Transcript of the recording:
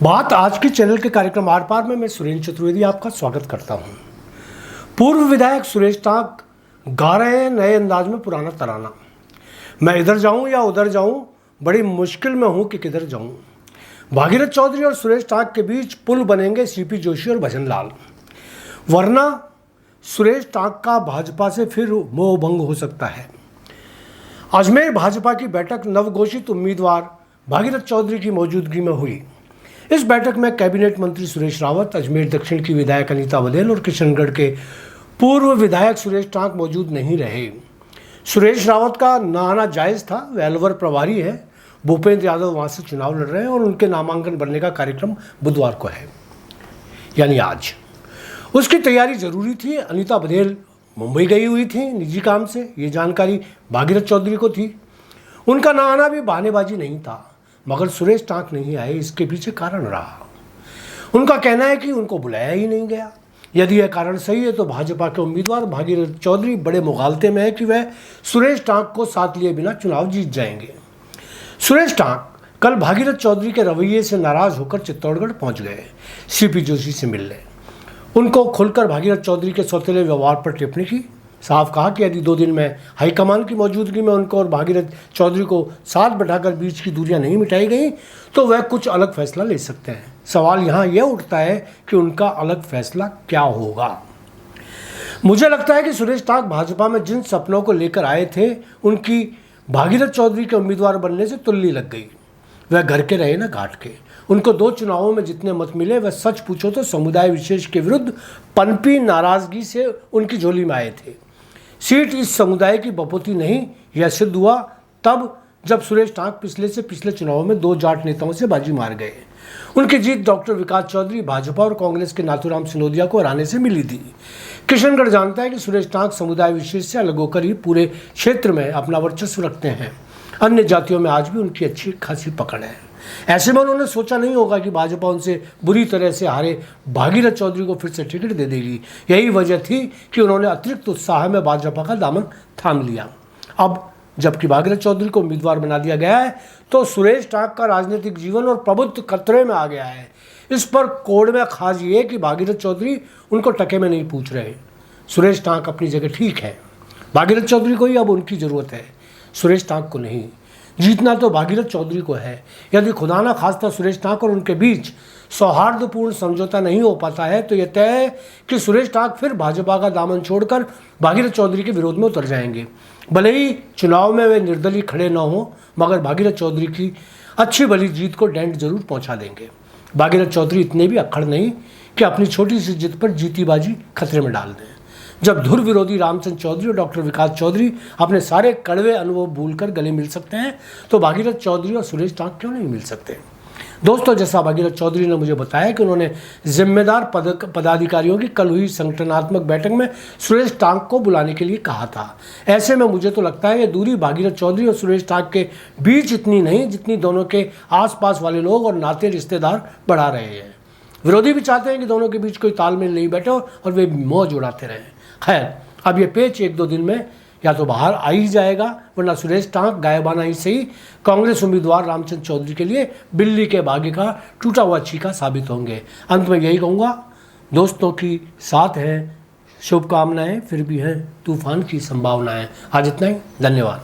बात आज के चैनल के कार्यक्रम आर पार में मैं सुरेंद्र चतुर्वेदी आपका स्वागत करता हूं। पूर्व विधायक सुरेश टांक गा रहे हैं नए अंदाज में पुराना तराना। मैं इधर जाऊं या उधर जाऊं, बड़ी मुश्किल में हूं कि किधर जाऊं। भागीरथ चौधरी और सुरेश टांक के बीच पुल बनेंगे सीपी जोशी और भजन लाल, वरना सुरेश टांक का भाजपा से फिर मोह भंग हो सकता है। अजमेर भाजपा की बैठक नवघोषित उम्मीदवार भागीरथ चौधरी की मौजूदगी में हुई। इस बैठक में कैबिनेट मंत्री सुरेश रावत, अजमेर दक्षिण की विधायक अनीता बघेल और किशनगढ़ के पूर्व विधायक सुरेश टांक मौजूद नहीं रहे। सुरेश रावत का न आना जायज़ था। वे अलवर प्रभारी है। भूपेंद्र यादव वहाँ से चुनाव लड़ रहे हैं और उनके नामांकन बनने का कार्यक्रम बुधवार को है, यानी आज। उसकी तैयारी जरूरी थी। अनीता बघेल मुंबई गई हुई थी निजी काम से, ये जानकारी भागीरथ चौधरी को थी। उनका न आना भी बहानेबाजी नहीं था, मगर सुरेश टांक नहीं आए, इसके पीछे कारण रहा। उनका कहना है कि उनको बुलाया ही नहीं गया। यदि यह कारण सही है तो भाजपा के उम्मीदवार भागीरथ चौधरी बड़े मुगालते में है कि वह सुरेश टांक को साथ लिए बिना चुनाव जीत जाएंगे। सुरेश टांक कल भागीरथ चौधरी के रवैये से नाराज होकर चित्तौड़गढ़ पहुंच गए सीपी जोशी से मिलने। उनको खुलकर भागीरथ चौधरी के सौतेले व्यवहार पर टिप्पणी की। साफ कहा कि यदि 2 दिन में हाईकमान की मौजूदगी में उनको और भागीरथ चौधरी को साथ बैठाकर बीच की दूरियां नहीं मिटाई गई तो वह कुछ अलग फैसला ले सकते हैं। सवाल यहाँ यह उठता है कि उनका अलग फैसला क्या होगा। मुझे लगता है कि सुरेश टांक भाजपा में जिन सपनों को लेकर आए थे, उनकी भागीरथ चौधरी के उम्मीदवार बनने से तुल्ली लग गई। वह घर के रहे ना घाट के। उनको 2 चुनावों में जितने मत मिले वह सच पूछो तो समुदाय विशेष के विरुद्ध पनपी नाराजगी से उनकी झोली में आए थे। सीट इस समुदाय की बपोती नहीं, यह सिद्ध हुआ तब जब सुरेश टांक पिछले चुनावों में 2 जाट नेताओं से बाजी मार गए। उनकी जीत डॉक्टर विकास चौधरी, भाजपा और कांग्रेस के नाथूराम सिंदोदिया को हराने से मिली थी। किशनगढ़ जानता है कि सुरेश टांक समुदाय विशेष से अलग होकर ही पूरे क्षेत्र में अपना वर्चस्व रखते हैं। अन्य जातियों में आज भी उनकी अच्छी खासी पकड़ है। ऐसे में उन्होंने सोचा नहीं होगा कि भाजपा उनसे बुरी तरह से हारे भागीरथ चौधरी को फिर से टिकट दे देगी। यही वजह थी कि उन्होंने अतिरिक्त उत्साह में भाजपा का दामन थाम लिया। अब जबकि भागीरथ चौधरी को उम्मीदवार बना दिया गया है तो सुरेश टांक का राजनीतिक जीवन और प्रभुत्व खतरे में आ गया है। इस पर कोड में खास ये कि भागीरथ चौधरी उनको टके में नहीं पूछ रहे। सुरेश टांक अपनी जगह ठीक है। भागीरथ चौधरी को ही अब उनकी ज़रूरत है, सुरेश टांक को नहीं। जीतना तो भागीरथ चौधरी को है। यदि खुदा ना खास्ता सुरेश टांक और उनके बीच सौहार्दपूर्ण समझौता नहीं हो पाता है तो यह तय है कि सुरेश टांक फिर भाजपा का दामन छोड़कर भागीरथ चौधरी के विरोध में उतर जाएंगे। भले ही चुनाव में वे निर्दलीय खड़े न हों, मगर भागीरथ चौधरी की अच्छी भली जीत को डेंट जरूर पहुंचा देंगे। भागीरथ चौधरी इतने भी अक्खड़ नहीं कि अपनी छोटी सी जीत पर जीती बाजी खतरे में डाल दें। जब धुर विरोधी रामचंद्र चौधरी और डॉक्टर विकास चौधरी अपने सारे कड़वे अनुभव भूलकर गले मिल सकते हैं तो भागीरथ चौधरी और सुरेश टांक क्यों नहीं मिल सकते। दोस्तों, जैसा भागीरथ चौधरी ने मुझे बताया कि उन्होंने जिम्मेदार पदाधिकारियों की कल हुई संगठनात्मक बैठक में सुरेश टांक को बुलाने के लिए कहा था। ऐसे में मुझे तो लगता है ये दूरी भागीरथ चौधरी और सुरेश टांक के बीच इतनी नहीं जितनी दोनों के आसपास वाले लोग और नाते रिश्तेदार बढ़ा रहे हैं। विरोधी भी चाहते हैं कि दोनों के बीच कोई तालमेल नहीं बैठे और वे मौज उड़ाते रहें। खैर, अब ये पेच 1-2 दिन में या तो बाहर आ ही जाएगा, वरना सुरेश टांक गायबाना ही सही कांग्रेस उम्मीदवार रामचंद्र चौधरी के लिए बिल्ली के भाग्य का टूटा हुआ चीका साबित होंगे। अंत में यही कहूँगा, दोस्तों की साथ है शुभकामनाएं, फिर भी हैं तूफान की संभावनाएं। आज इतना ही, धन्यवाद।